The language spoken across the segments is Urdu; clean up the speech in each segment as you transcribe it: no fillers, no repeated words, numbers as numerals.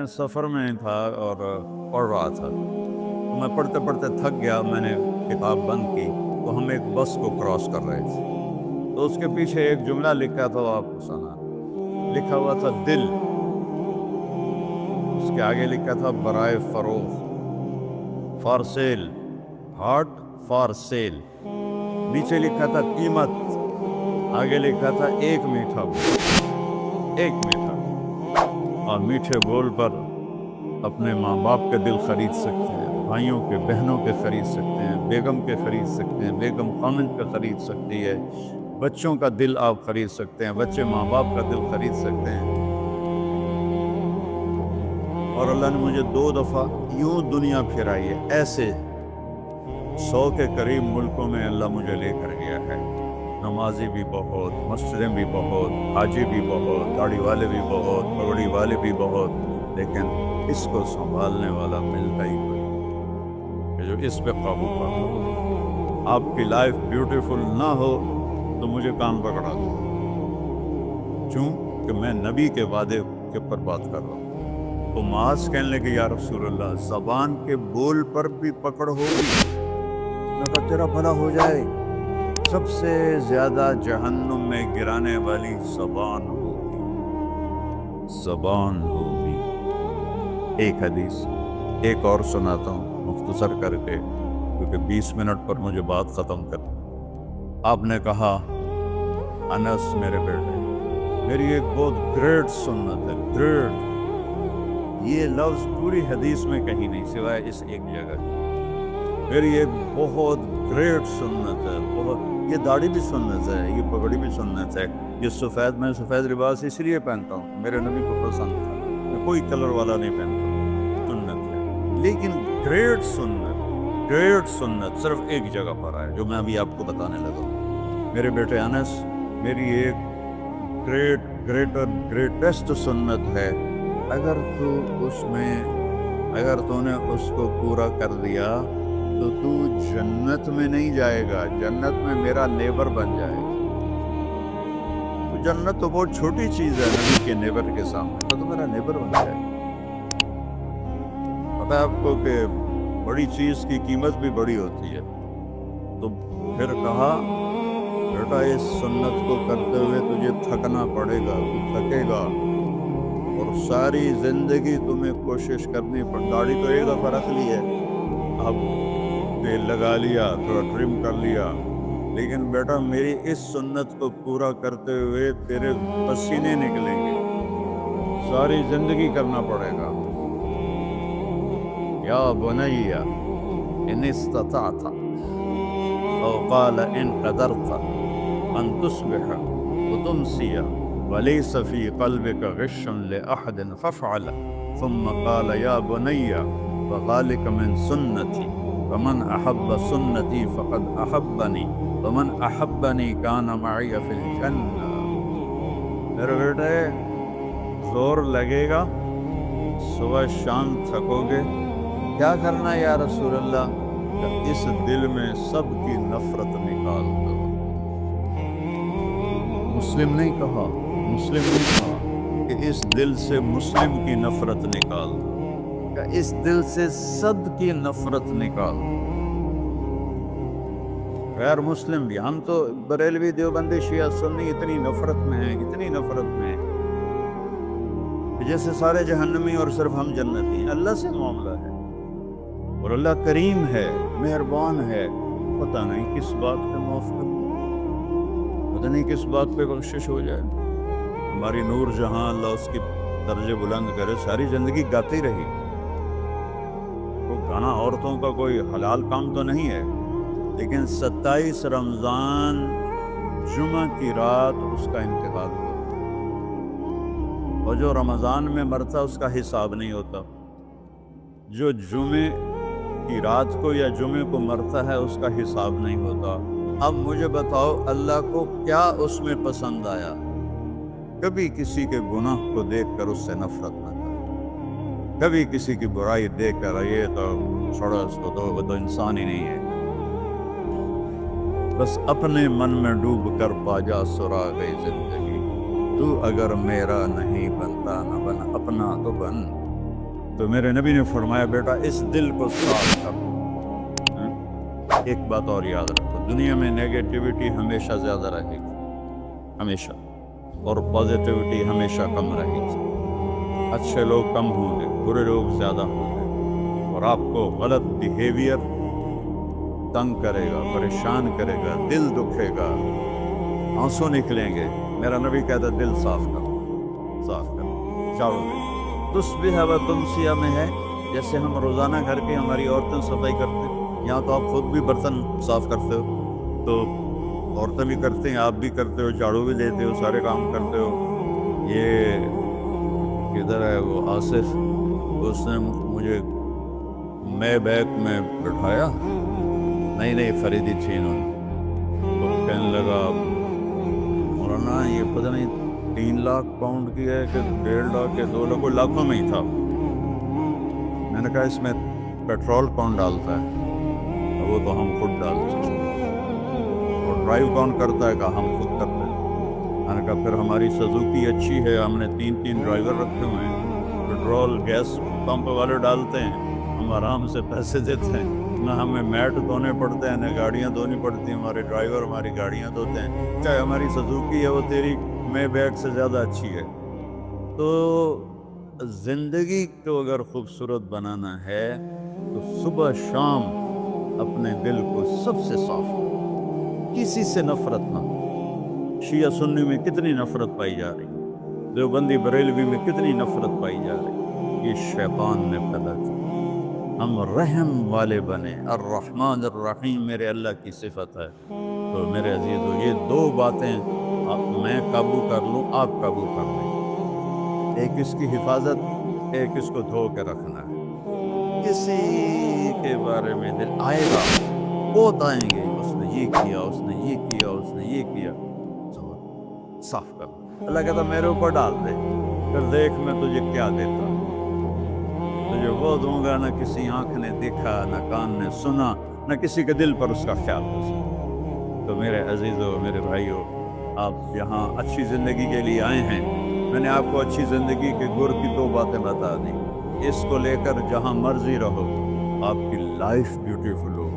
سفر میں تھا اور پڑھ رہا تھا، میں پڑھتے پڑھتے تھک گیا، میں نے کتاب بند کی تو ہم ایک بس کو کراس کر رہے تھے، تو اس کے پیچھے ایک جملہ لکھا تھا، وہ آپ کو سنا، لکھا ہوا تھا دل، اس کے آگے لکھا تھا برائے فروخت، for sale, heart for sale, نیچے لکھا تھا قیمت، آگے لکھا تھا ایک میٹھا بول، ایک میٹھا بول۔ اور میٹھے بول پر اپنے ماں باپ کا دل خرید سکتے ہیں، بھائیوں کے بہنوں کے خرید سکتے ہیں، بیگم کے خرید سکتے ہیں، بیگم خامند کا خرید سکتی ہے، بچوں کا دل آپ خرید سکتے ہیں، بچے ماں باپ کا دل خرید سکتے ہیں۔ اور اللہ نے مجھے 2 دفعہ یوں دنیا پھرائی ہے، ایسے 100 کے قریب ملکوں میں اللہ مجھے لے کر گیا ہے، نمازی بھی بہت، مسجدیں بھی بہت، حاجی بھی بہت، داڑھی والے بھی بہت، پگڑی والے بھی بہت، لیکن اس کو سنبھالنے والا ملتا ہی کوئی کہ جو اس پہ قابو پا۔ آپ کی لائف بیوٹیفل نہ ہو تو مجھے کان پکڑا دو، کیوں کہ میں نبی کے وعدے کے اوپر بات کر رہا ہوں۔ تو معاذ کہنے لگے یا رسول اللہ، زبان کے بول پر بھی پکڑ ہوگی؟ میں کہا تیرا بھلا ہو جائے، سب سے زیادہ جہنم میں گرانے والی زبان ہوگی، زبان ہوگی۔ ایک حدیث ایک اور سناتا ہوں مختصر کر کے، کیونکہ 20 منٹ پر مجھے بات ختم کر۔ آپ نے کہا انس میرے بیٹے، میری ایک بہت گریٹ سنت ہے، گریٹ، یہ لفظ پوری حدیث میں کہیں نہیں سوائے اس ایک جگہ، میری ایک بہت گریٹ سنت ہے، بہت، یہ داڑھی بھی سنت ہے، یہ پگڑی بھی سنت ہے، یہ سفید، میں سفید لباس اس لیے پہنتا ہوں، میرے نبی کو پسند تھا، میں کوئی کلر والا نہیں پہنتا، سنت ہے، لیکن گریٹ سنت، گریٹ سنت صرف ایک جگہ پر ہے جو میں ابھی آپ کو بتانے لگا ہوں۔ میرے بیٹے انس، میری ایک گریٹسٹ سنت ہے، اگر تو نے اس کو پورا کر دیا تو تو جنت میں نہیں جائے گا، جنت میں میرا لیبر بن جائے گا۔ تو جنت تو بہت چھوٹی چیز ہے نبی کے نیبر کے سامنے، تو میرا نیبر بن جائے گا۔ پتہ ہے آپ کو کہ بڑی چیز کی قیمت بھی بڑی ہوتی ہے۔ تو پھر کہا بیٹا اس سنت کو کرتے ہوئے تجھے تھکنا پڑے گا، تو تھکے گا، اور ساری زندگی تمہیں کوشش کرنی پڑ، داڑھی تو ایک دفعہ رکھ لی ہے، اب تیل لگا لیا، تھوڑا ٹرم کر لیا، لیکن بیٹا میری اس سنت کو پورا کرتے ہوئے تیرے پسینے نکلیں گے، ساری زندگی کرنا پڑے گا۔ یا بنی ان استطعت او قال ان قدرت ان تصبح وتمسی وليس في قلبك غش لأحد فافعل، ثم قال يا بني وذلك من سنتي ومن أحب سنتي فقد أحبني ومن أحبني كان معي في الجنة۔ میرے بیٹے زور لگے گا، صبح شام تھکو گے، کیا کرنا ہے یا رسول اللہ؟ کہ اس دل میں سب کی نفرت نکال دو۔ مسلم نہیں کہا، مسلم نہیں کہا کہ اس دل سے مسلم کی نفرت نکال دو، کہ اس دل سے صد کی نفرت نکال دو۔ غیر مسلم بھی، ہم تو بریلوی دیوبندی شیعہ سنی اتنی نفرت میں ہیں، اتنی نفرت میں ہیں کہ جیسے سارے جہنمی اور صرف ہم جنتی ہیں۔ اللہ سے معاملہ ہے، اور اللہ کریم ہے، مہربان ہے، پتہ نہیں کس بات پہ معاف کر، پتہ نہیں کس بات پہ بخشش ہو جائے۔ ہماری نور جہاں، اللہ اس کی درجے بلند کرے، ساری زندگی گاتی رہی، وہ گانا عورتوں کا کوئی حلال کام تو نہیں ہے، لیکن 27 رمضان جمعہ کی رات اس کا انتقال ہوا، اور جو رمضان میں مرتا اس کا حساب نہیں ہوتا، جو جمعے کی رات کو یا جمعے کو مرتا ہے اس کا حساب نہیں ہوتا۔ اب مجھے بتاؤ اللہ کو کیا اس میں پسند آیا؟ کبھی کسی کے گناہ کو دیکھ کر اس سے نفرت نہ کر، کبھی کسی کی برائی دیکھ کر یہ تو چھوڑو اس کو، تو وہ تو انسان ہی نہیں ہے۔ بس اپنے من میں ڈوب کر پا جا سراغ زندگی، تو اگر میرا نہیں بنتا نہ بن، اپنا تو بن۔ تو میرے نبی نے فرمایا بیٹا اس دل کو صاف کر۔ ایک بات اور یاد رکھو، دنیا میں نیگیٹیوٹی ہمیشہ زیادہ رہے گی، ہمیشہ، اور پازیٹیوٹی ہمیشہ کم رہے گی۔ اچھے لوگ کم ہوں گے، برے لوگ زیادہ ہوں گے، اور آپ کو غلط بیہیویئر تنگ کرے گا، پریشان کرے گا، دل دکھے گا، آنسو نکلیں گے۔ میرا نبی کہتا دل صاف کرو، صاف کرو، چاروں دل۔ تصبح و تمسیہ میں ہے، جیسے ہم روزانہ گھر کی ہماری عورتیں صفائی کرتے ہیں، یہاں تو آپ خود بھی برتن صاف کرتے ہو، تو عورتیں بھی کرتے ہیں، آپ بھی کرتے ہو، جھاڑو بھی دیتے ہو، سارے کام کرتے ہو۔ یہ کدھر ہے وہ آصف، اس نے مجھے میں بیگ میں بٹھایا، نئی نئی خریدی تھی انہوں نے، تو کہنے لگا مولانا یہ پتہ نہیں 3 لاکھ پاؤنڈ کی ہے کہ 1.5 لاکھ یا 2 لاکھ، کوئی لاکھوں میں ہی تھا۔ میں نے کہا اس میں پیٹرول کون ڈالتا ہے؟ وہ تو ہم خود ڈالتے ہیں۔ اور ڈرائیو کون کرتا ہے؟ کہ ہم خود کرتے ہیں۔ میں نے کہا پھر ہماری سزوکی اچھی ہے، ہم نے 3 ڈرائیور رکھے ہوئے ہیں، پیٹرول گیس پمپ والے ڈالتے ہیں، ہم آرام سے پیسے دیتے ہیں، نہ ہمیں میٹ دھونے پڑتے ہیں، نہ گاڑیاں دھونی پڑتی ہیں، ہمارے ڈرائیور ہماری گاڑیاں دھوتے ہیں، چاہے ہماری سزوکی ہے وہ تیری میں بیگ سے زیادہ اچھی ہے۔ تو زندگی کو اگر خوبصورت بنانا ہے تو صبح شام اپنے دل کو سب سے صاف کرو، کسی سے نفرت نہ ہو۔ شیعہ سنی میں کتنی نفرت پائی جا رہی، دیوبندی بریلوی میں کتنی نفرت پائی جا رہی، یہ شیطان نے پیدا کیا۔ ہم رحم والے بنے، الرحمن الرحیم میرے اللہ کی صفت ہے۔ تو میرے عزیزو یہ 2 باتیں میں قابو کر لوں، آپ قابو کر لیں، ایک اس کی حفاظت، ایک اس کو دھو کے رکھنا ہے۔ کسی کے بارے میں دل آئے گا، بہت آئیں گے، اس نے یہ کیا، اس نے یہ کیا، اس نے یہ کیا، تو صاف کر۔ اللہ کہتا میرے اوپر ڈال دے، پھر دیکھ میں تجھے کیا دیتا، تجھے وہ دوں گا نہ کسی آنکھ نے دیکھا، نہ کان نے سنا، نہ کسی کے دل پر اس کا خیال ہو سکتا۔ تو میرے عزیزو، میرے بھائیو، آپ یہاں اچھی زندگی کے لیے آئے ہیں۔ میں نے آپ کو اچھی زندگی کے گر کی 2 باتیں بتا دی، اس کو لے کر جہاں مرضی رہو، آپ کی لائف بیوٹیفل ہو۔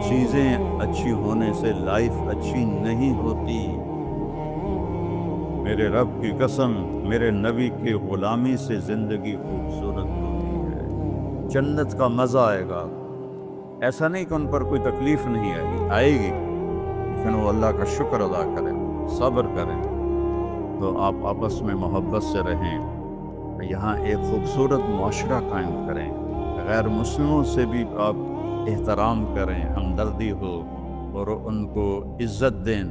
چیزیں اچھی ہونے سے لائف اچھی نہیں ہوتی۔ میرے رب کی قسم، میرے نبی کی غلامی سے زندگی خوبصورت ہوتی ہے، جنت کا مزہ آئے گا۔ ایسا نہیں کہ ان پر کوئی تکلیف نہیں آئے گی، لیکن وہ اللہ کا شکر ادا کریں، صبر کریں، تو آپ آپس میں محبت سے رہیں، یہاں ایک خوبصورت معاشرہ قائم کریں، غیر مسلموں سے بھی آپ احترام کریں، ہمدردی ہو، اور ان کو عزت دیں،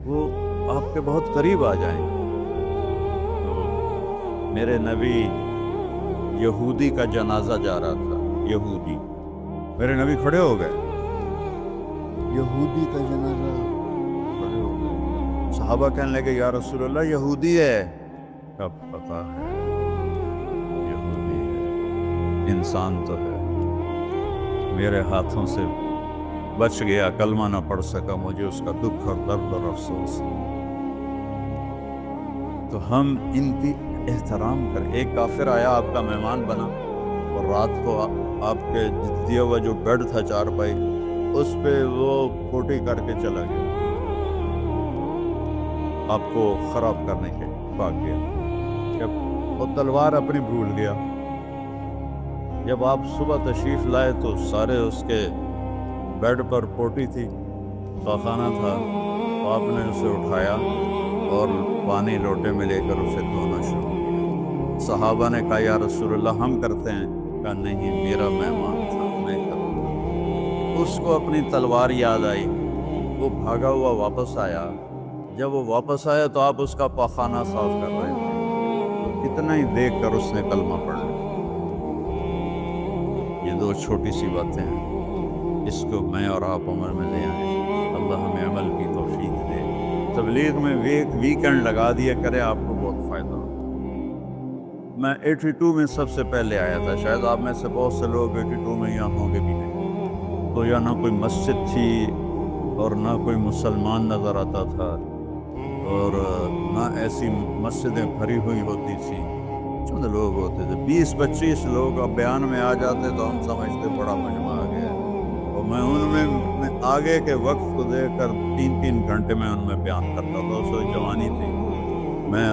وہ آپ کے بہت قریب آ جائیں۔ تو میرے نبی یہودی کا جنازہ جا رہا تھا، یہودی، میرے نبی کھڑے ہو گئے، یہودی کا جنازہ، کھڑے ہو گئے۔ صحابہ کہنے لگے یا رسول اللہ یہودی ہے، کب پتا ہے یہودی ہے، انسان تو ہے، میرے ہاتھوں سے بچ گیا، کلمہ نہ پڑھ سکا، مجھے اس کا دکھ اور درد اور افسوس۔ تو ہم ان کی احترام کریں۔ ایک کافر آیا، آپ کا مہمان بنا، اور رات کو آپ کے دیا ہوا جو بیڈ تھا چارپائی، اس پہ وہ پوٹی کر کے چلا گیا، آپ کو خراب کرنے کے بھاگ گیا، جب وہ تلوار اپنی بھول گیا۔ جب آپ صبح تشریف لائے تو سارے اس کے بیڈ پر پوٹی تھی، پاخانہ تھا، تو آپ نے اسے اٹھایا اور پانی لوٹے میں لے کر اسے دھونا شروع کیا۔ صحابہ نے کہا یا رسول اللہ ہم کرتے ہیں، کہا نہیں میرا مہمان تھا، میں کروں گا۔ اس کو اپنی تلوار یاد آئی، وہ بھاگا ہوا واپس آیا۔ جب وہ واپس آیا تو آپ اس کا پاخانہ صاف کر رہے تھے، تو کتنا ہی دیکھ کر اس نے کلمہ پڑھ لیا۔ یہ 2 چھوٹی سی باتیں ہیں، اس کو میں اور آپ عمل میں لے آئیں، اللہ ہمیں عمل کی توفیق دے۔ تبلیغ میں ویکنڈ لگا دیا کرے، آپ کو بہت فائدہ ہو۔ میں 82 میں سب سے پہلے آیا تھا، شاید آپ میں سے بہت سے لوگ 82 میں یہاں ہوں گے بھی نہیں، تو یا نہ کوئی مسجد تھی اور نہ کوئی مسلمان نظر آتا تھا، اور نہ ایسی مسجدیں بھری ہوئی ہوتی تھیں۔ چند لوگ ہوتے تھے، 20-25 لوگ اب بیان میں آ جاتے تو ہم سمجھتے بڑا مجمع آ گیا، اور میں ان میں آگے کے وقت کو دیکھ کر 3-3 گھنٹے میں ان میں بیان کرتا تھا۔ اس وقت جوانی تھی۔ میں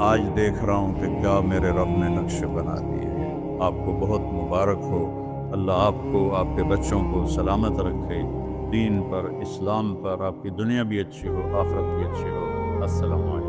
آج دیکھ رہا ہوں کہ کیا میرے رب نے نقشے بنا دیے ہیں۔ آپ کو بہت مبارک ہو، اللہ آپ کو، آپ کے بچوں کو سلامت رکھے، دین پر، اسلام پر، آپ کی دنیا بھی اچھی ہو، آخرت بھی اچھی ہو۔ السلام علیکم۔